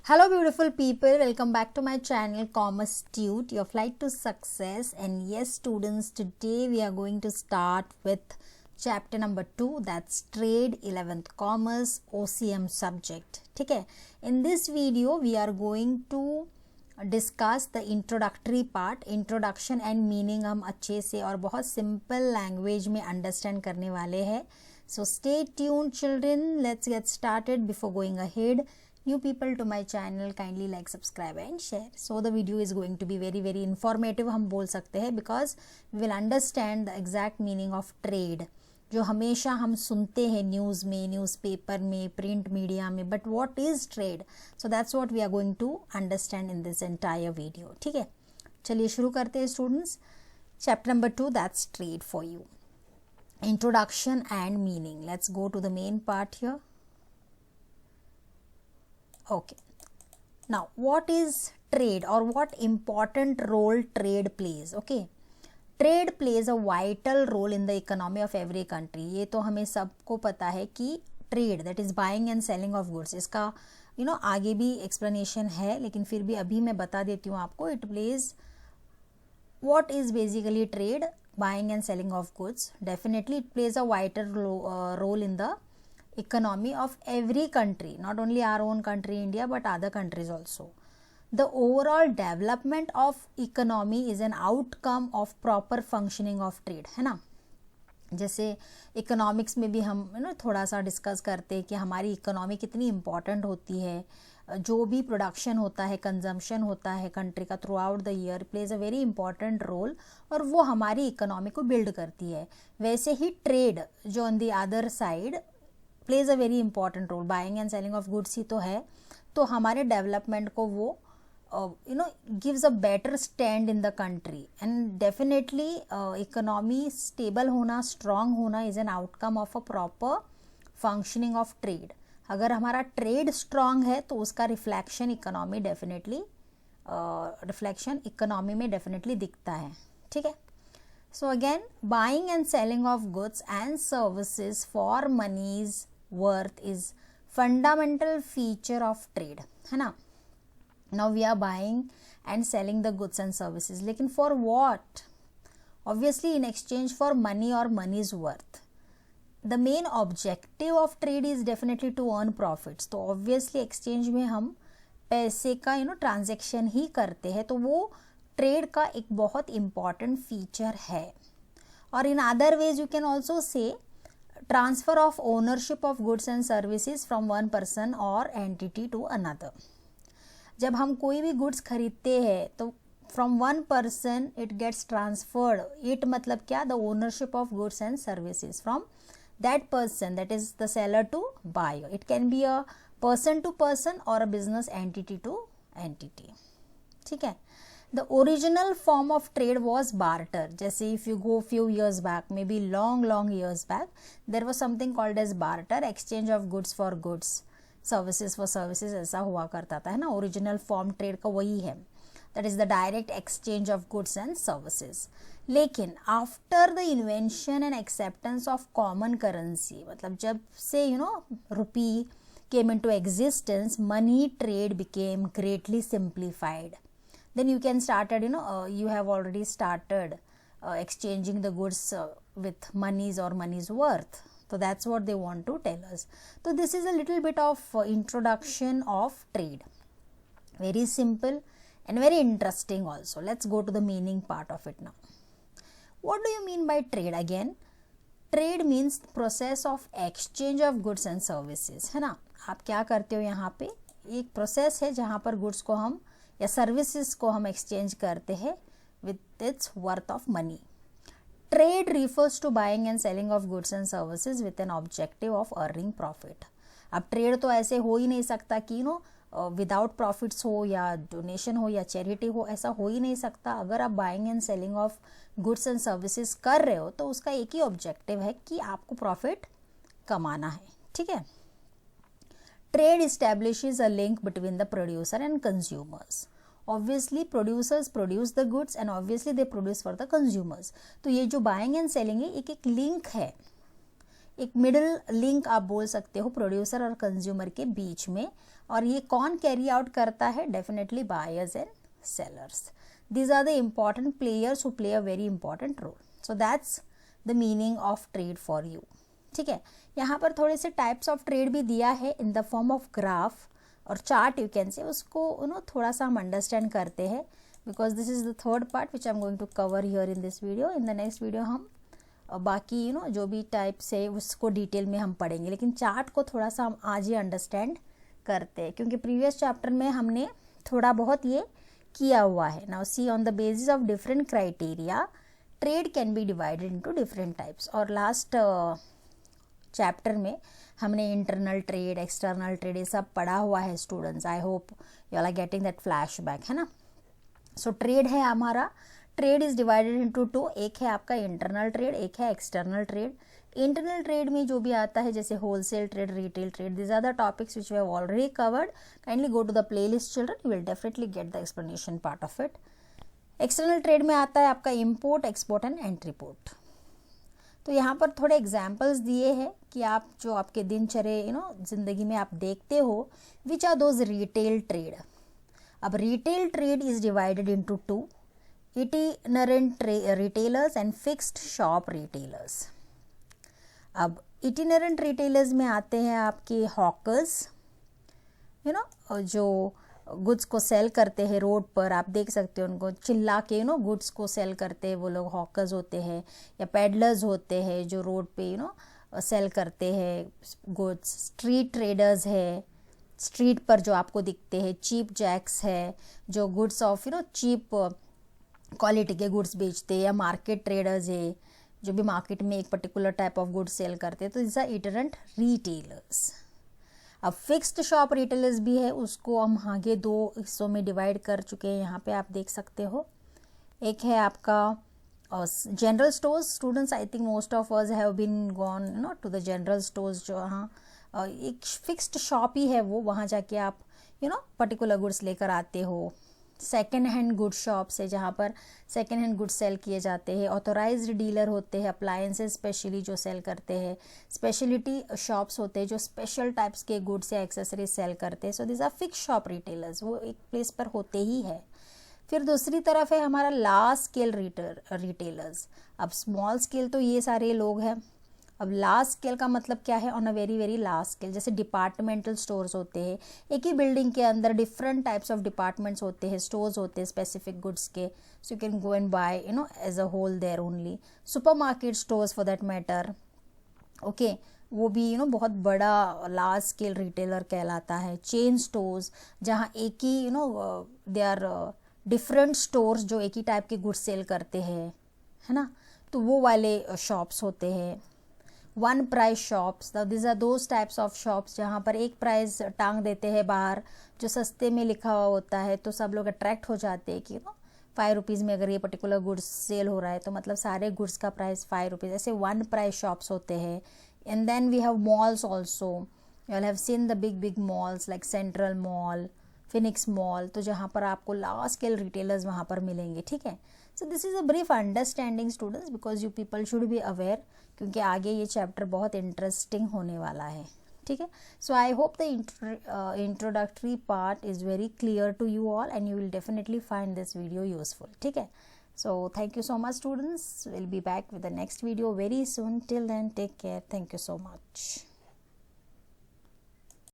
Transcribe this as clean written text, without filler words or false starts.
Hello beautiful people, welcome back to my channel Commerce Tute, your flight to success. And yes students, today we are going to start with chapter number 2, that's trade 11th commerce OCM subject. ठीक है, in this video we are going to discuss the introductory part, introduction and meaning हम अच्छे से और बहुत simple language में understand करने वाले हैं. So stay tuned children, let's get started. Before going ahead, new people to my channel, kindly like, subscribe and share. So the video is going to be very informative हम बोल सकते हैं, because we will understand the exact meaning of trade जो हमेशा हम सुनते हैं news में, न्यूज़पेपर में, प्रिंट मीडिया में, but what is trade. So that's what we are going to understand in this entire video. ठीक है, चलिए शुरू करते हैं students. Chapter number 2, that's trade for you. Introduction and meaning. Let's go to the main part here. Okay. Now, what is trade or what important role trade plays? Okay. Trade plays a vital role in the economy of every country. ये तो हमें सबको पता है कि trade, that is buying and selling of goods, इसका आगे भी explanation है, लेकिन फिर भी अभी मैं बता देती हूँ आपको. It plays, what is basically trade? Buying and selling of goods. Definitely it plays a vital role in the economy of every country, not only our own country India but other countries also. The overall development of economy is an outcome of proper functioning of trade, है ना. जैसे economics में भी हम थोड़ा सा discuss करते हैं कि हमारी इकोनॉमी कितनी इम्पॉर्टेंट होती है. जो भी प्रोडक्शन होता है, कंजम्पशन होता है कंट्री का throughout the year, plays a very important role और वो हमारी इकोनॉमी को बिल्ड करती है. वैसे ही ट्रेड जो on the other side plays a very important role, buying and selling of goods ही तो है, तो हमारे डेवलपमेंट को वो gives a better stand in the country. And definitely economy stable होना, स्ट्रांग होना is an outcome of a proper functioning of trade. अगर हमारा ट्रेड स्ट्रांग है तो उसका रिफ्लेक्शन इकोनॉमी में डेफिनेटली दिखता है. ठीक है. So again, buying and selling of goods and services for money's worth is fundamental feature of trade, है ना. Now we are buying and selling the goods and services, लेकिन for what? Obviously in exchange for money और money's worth. The main objective of trade is definitely to earn profits. तो obviously exchange में हम पैसे का transaction ही करते हैं, तो वो ट्रेड का एक बहुत इम्पॉर्टेंट फीचर है. और in other ways you can also say transfer of ownership of goods and services from one person और एंटिटी टू अनदर. जब हम कोई भी गुड्स खरीदते हैं तो from one person it gets transferred. It मतलब क्या? The ownership of goods and services from that person, that is the seller to buyer. It can be a person to person or a business entity to entity. ठीक है. The original form of trade was barter. जैसे if you go few years back, maybe long years back, there was something called as barter, exchange of goods for goods, services for services, ऐसा हुआ करता था, है ना. Original form trade का वही है, that is the direct exchange of goods and services. लेकिन after the invention and acceptance of common currency, मतलब जब से rupee came into existence, money trade became greatly simplified. Then you can started you have already started exchanging the goods with monies or money's worth. So that's what they want to tell us. So this is a little bit of introduction of trade. Very simple and very interesting also. Let's go to the meaning part of it now. What do you mean by trade? Again, trade means process of exchange of goods and services, है ना. आप क्या करते हो यहाँ पे? एक process है जहाँ पर गुड्स को हम या सर्विसेज को हम एक्सचेंज करते हैं with its worth of money. Trade refers to buying and selling of goods and services with an objective of earning profit. अब ट्रेड तो ऐसे हो ही नहीं सकता कि विदाउट प्रॉफिट्स हो या डोनेशन हो या चैरिटी हो, ऐसा हो ही नहीं सकता. अगर आप buying and selling of goods and services कर रहे हो तो उसका एक ही ऑब्जेक्टिव है कि आपको प्रॉफिट कमाना है. ठीक है. Trade establishes a link between the producer and consumers. Obviously producers produce the goods and obviously they produce for the consumers. तो ये जो बाइंग एंड सेलिंग है, एक लिंक है. एक मिडिल लिंक आप बोल सकते हो प्रोड्यूसर और कंज्यूमर के बीच में, और ये कौन कैरी आउट करता है? Definitely buyers and sellers. These are the important players who play a very important role. So that's the meaning of trade for you. ठीक है, यहाँ पर थोड़े से टाइप्स ऑफ ट्रेड भी दिया है in the form of graph और चार्ट यू कैन से, उसको थोड़ा सा हम अंडरस्टैंड करते हैं, because this is the third part which I am going to cover here in this video. In the next video हम बाकी जो भी टाइप्स है उसको डिटेल में हम पढ़ेंगे, लेकिन चार्ट को थोड़ा सा हम आज ही अंडरस्टैंड करते हैं, क्योंकि प्रीवियस चैप्टर में हमने थोड़ा बहुत ये किया हुआ है. Now see, on the basis of different criteria trade can be divided into different types. और लास्ट चैप्टर में हमने इंटरनल ट्रेड, एक्सटर्नल ट्रेड ये सब पढ़ा हुआ है students. I hope you are getting that flashback, है ना. सो ट्रेड है हमारा, trade is divided into two. एक है आपका इंटरनल ट्रेड, एक है एक्सटर्नल ट्रेड. इंटरनल ट्रेड में जो भी आता है जैसे wholesale trade, retail trade, these are the topics which we have already covered. Kindly go to the playlist children, you will definitely get the explanation part of it. External trade में आता है आपका इम्पोर्ट, एक्सपोर्ट एंड एंट्रीपोर्ट. तो यहाँ पर थोड़े examples दिए हैं कि आप जो आपके दिनचर्या जिंदगी में आप देखते हो, which are those retail trade. अब retail trade is divided into two, itinerant retailers and fixed shop retailers. अब इटिनरेंट रिटेलर्स में आते हैं आपके हॉकर्स, जो गुड्स को सेल करते हैं रोड पर, आप देख सकते हो उनको चिल्ला के गुड्स को सेल करते हैं वो लोग, हॉकर्स होते हैं. या पेडलर्स होते हैं जो रोड पे सेल करते हैं गुड्स. स्ट्रीट ट्रेडर्स है, स्ट्रीट पर जो आपको दिखते हैं. चीप जैक्स है जो गुड्स ऑफ चीप क्वालिटी के गुड्स बेचते हैं. या मार्केट ट्रेडर्स है जो भी मार्केट में एक particular type of goods sell करते हैं. तो दिस आर इटिनरेंट रिटेलर्स. अब फिक्स्ड शॉप रिटेलर्स भी है, उसको हम आगे दो हिस्सों में डिवाइड कर चुके हैं. यहाँ पे आप देख सकते हो, एक है आपका general stores. Students, I think most of us have been gone to the general stores. जो एक फिक्स्ड शॉप ही है वो, वहाँ जाके आप पर्टिकुलर गुड्स लेकर आते हो. सेकेंड हैंड गुड शॉप्स है जहाँ पर सेकेंड हैंड गुड्स सेल किए जाते हैं. ऑथोराइज्ड डीलर होते हैं, अप्लायंसेस स्पेशली जो सेल करते हैं. स्पेशलिटी शॉप्स होते हैं जो स्पेशल टाइप्स के गुड्स या एक्सेसरीज सेल करते हैं. So this are fix shop retailers, वो एक प्लेस पर होते ही है. फिर दूसरी तरफ है हमारा लार्ज स्केल रिटेलर्स. अब स्मॉल स्केल तो ये सारे लोग हैं. अब लार्ज स्केल का मतलब क्या है? On a very very large scale. जैसे डिपार्टमेंटल स्टोर्स होते हैं, एक ही बिल्डिंग के अंदर डिफरेंट टाइप्स ऑफ डिपार्टमेंट्स होते हैं, स्टोर्स होते हैं स्पेसिफिक गुड्स के. So you can go and buy as a whole there only. Supermarket stores for that matter, okay, वो भी बहुत बड़ा लार्ज स्केल रिटेलर कहलाता है. चेन स्टोर्स जहाँ एक ही दे आर डिफरेंट स्टोर्स जो एक ही टाइप के गुड्स सेल करते हैं, है ना, तो वो वाले शॉप्स होते हैं. One price shops, this are those types of shops जहाँ पर एक प्राइस टांग देते हैं बाहर जो सस्ते में लिखा हुआ होता है, तो सब लोग अट्रैक्ट हो जाते हैं कि 5 रुपीज़ में अगर ये पर्टिकुलर गुड्स सेल हो रहा है तो मतलब सारे गुड्स का प्राइस 5 रुपीज़. ऐसे वन प्राइस शॉप्स होते हैं. And then we have malls also. You will have seen the big big malls like central mall, Phoenix mall, तो जहाँ पर आपको लार्ज स्केल रिटेलर्स वहाँ पर मिलेंगे. ठीक है. So this is a brief understanding students, because you people should be aware, क्योंकि आगे ये चैप्टर बहुत इंटरेस्टिंग होने वाला है. ठीक है. So I hope the introductory part is very clear to you all and you will definitely find this video useful. ठीक है. So thank you so much students. Will be back with the next video very soon. Till then take care. Thank you so much.